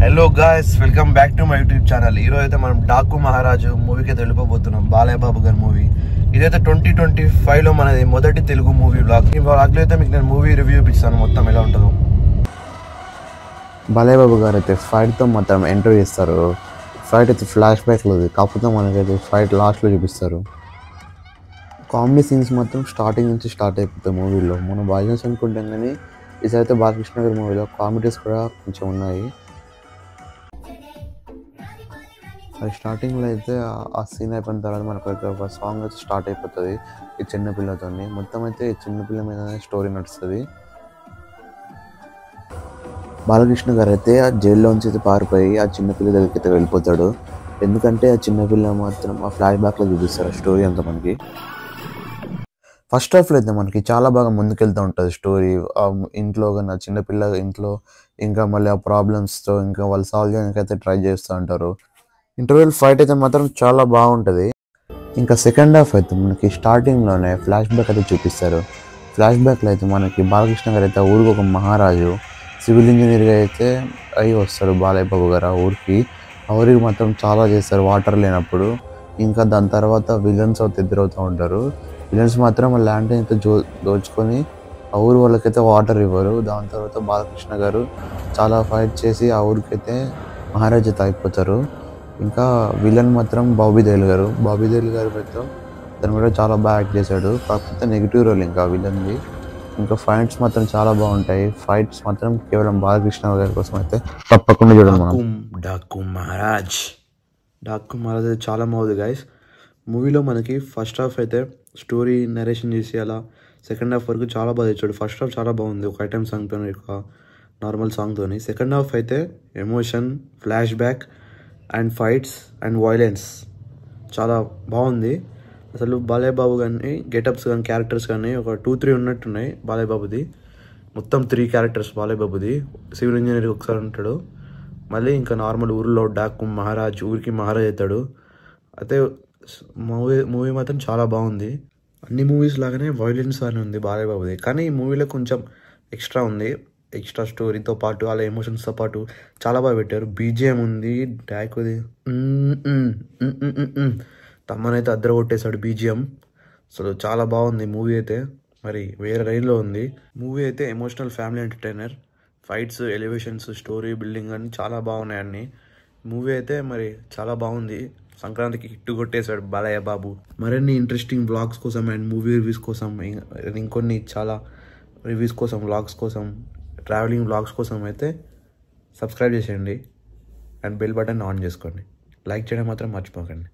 Hello guys, welcome back to my YouTube channel. ఈరోజు అయితే మనం డాకు మహారాజు మూవీకి అయితే వెళ్ళిపోతున్నాం. బాలయ్య బాబు గారి మూవీ. ఇదైతే 2025లో మనది మొదటి తెలుగు మూవీ బ్లాగ్. ఈ బ్లాగ్లో అయితే మీకు నేను మూవీ రివ్యూ ఇప్పిస్తాను, మొత్తం ఎలా ఉంటుందో. బాలయ్య బాబు గారు అయితే ఫైట్తో మాత్రం ఎంటర్ చేస్తారు. ఫైట్ అయితే ఫ్లాష్ బ్యాక్లో, కాకపోతే మనకైతే ఫైట్ లాస్ట్లో చూపిస్తారు. కామెడీ సీన్స్ మాత్రం స్టార్టింగ్ నుంచి స్టార్ట్ అయిపోతాయి మూవీలో. మనం బాలన్స్ అనుకుంటాం కానీ ఈసారి బాలకృష్ణ గారి మూవీలో కామెడీస్ కూడా కొంచెం ఉన్నాయి. అది స్టార్టింగ్లో అయితే ఆ సీన్ అయిపోయిన తర్వాత మనకైతే ఒక సాంగ్ అయితే స్టార్ట్ అయిపోతుంది ఈ చిన్నపిల్లతో. మొత్తం అయితే ఈ చిన్నపిల్ల మీదనే స్టోరీ నడుస్తుంది. బాలకృష్ణ గారు అయితే ఆ జైల్లోంచి అయితే పారిపోయి ఆ చిన్నపిల్ల దగ్గరికి అయితే వెళ్ళిపోతాడు. ఎందుకంటే ఆ చిన్నపిల్ల మాత్రం ఆ ఫ్లాష్ బ్యాక్లో చూపిస్తారు స్టోరీ అంతా మనకి. ఫస్ట్ హాఫ్లో అయితే మనకి చాలా బాగా ముందుకెళ్తూ ఉంటుంది స్టోరీ. ఇంట్లో కానీ చిన్నపిల్ల ఇంట్లో ఇంకా మళ్ళీ ఆ ప్రాబ్లమ్స్తో ఇంకా వాళ్ళు సాల్వ్ చేయడానికి అయితే ట్రై చేస్తూ ఉంటారు. ఇంటర్వెల్ ఫైట్ అయితే మాత్రం చాలా బాగుంటుంది. ఇంకా సెకండ్ హాఫ్ అయితే మనకి స్టార్టింగ్లోనే ఫ్లాష్ బ్యాక్ అయితే చూపిస్తారు. ఫ్లాష్ బ్యాక్లో అయితే మనకి బాలకృష్ణ గారు అయితే ఊరికి ఒక మహారాజు సివిల్ ఇంజనీర్గా అయితే అయి వస్తారు. బాలయ్య బాబు గారు ఆ ఊరికి మాత్రం చాలా చేస్తారు వాటర్ లేనప్పుడు. ఇంకా దాని తర్వాత విలన్స్ అయితే ఎదురవుతూ ఉంటారు. విలన్స్ మాత్రం ఆ ల్యాండ్ అయితే దోచుకొని ఆ ఊరు వాళ్ళకైతే వాటర్ ఇవ్వరు. దాని తర్వాత బాలకృష్ణ గారు చాలా ఫైట్ చేసి ఆ ఊరికైతే మహారాజు అయితే అయిపోతారు. ఇంకా విలన్ మాత్రం బాబీ దేవల్ గారు మాత్రం తను కూడా చాలా బాగా యాక్ట్ చేశాడు. కాకపోతే నెగిటివ్ రోల్ ఇంకా విలన్ది. ఇంకా ఫైట్స్ మాత్రం చాలా బాగుంటాయి. ఫైట్స్ మాత్రం కేవలం బాలకృష్ణ గారి కోసం అయితే తప్పకుండా చూడండి మనం. డాకు మహారాజ్ అయితే చాలా బాగుంది గైస్. మూవీలో మనకి ఫస్ట్ హాఫ్ అయితే స్టోరీ నరేషన్ చేసి అలా సెకండ్ హాఫ్ వరకు చాలా బాగా తెచ్చాడు. ఫస్ట్ హాఫ్ చాలా బాగుంది, ఒక ఐటమ్ సాంగ్తో, ఒక నార్మల్ సాంగ్తో. సెకండ్ హాఫ్ అయితే emotion, flash back and fights and violence చాలా బాగుంది. అసలు బాలయ్య బాబు కానీ గెటప్స్ కానీ క్యారెక్టర్స్ కానీ ఒక 2-3 ఉన్నట్టున్నాయి బాలయ్య బాబుది. మొత్తం 3 క్యారెక్టర్స్ బాలయ్య బాబుది. సివిల్ ఇంజనీర్ ఒకసారి ఉంటాడు, మళ్ళీ ఇంకా నార్మల్ ఊరిలో డాకు మహారాజ్, ఊరికి మహారాజ్ అవుతాడు. అయితే మూవీ మాత్రం చాలా బాగుంది. అన్ని మూవీస్ లాగానే వైలెన్స్ అని ఉంది బాలయ్య బాబుది, కానీ ఈ మూవీలో కొంచెం ఎక్స్ట్రా ఉంది. ఎక్స్ట్రా స్టోరీతో పాటు అలా ఎమోషన్స్తో పాటు చాలా బాగా పెట్టారు. బీజిఎం ఉంది, డాకుది తమ్మనైతే అద్దర కొట్టేశాడు బీజిఎం. అసలు చాలా బాగుంది మూవీ అయితే, మరి వేరే రేంజ్లో ఉంది. మూవీ అయితే emotional family entertainer. Fights, elevations, story building అని చాలా బాగున్నాయి అన్ని. మూవీ అయితే మరి చాలా బాగుంది. సంక్రాంతికి హిట్టు కొట్టేశాడు బాలయ్య బాబు. మరిన్ని ఇంట్రెస్టింగ్ వ్లాగ్స్ కోసం అండ్ మూవీ రివ్యూస్ కోసం, ఇంకొన్ని చాలా రివ్యూస్ కోసం, వ్లాగ్స్ కోసం, ట్రావెలింగ్ వ్లాగ్స్ కోసం అయితే సబ్స్క్రైబ్ చేసేయండి అండ్ బెల్ బటన్ ఆన్ చేసుకోండి. లైక్ చేయడం మాత్రం మర్చిపోకండి.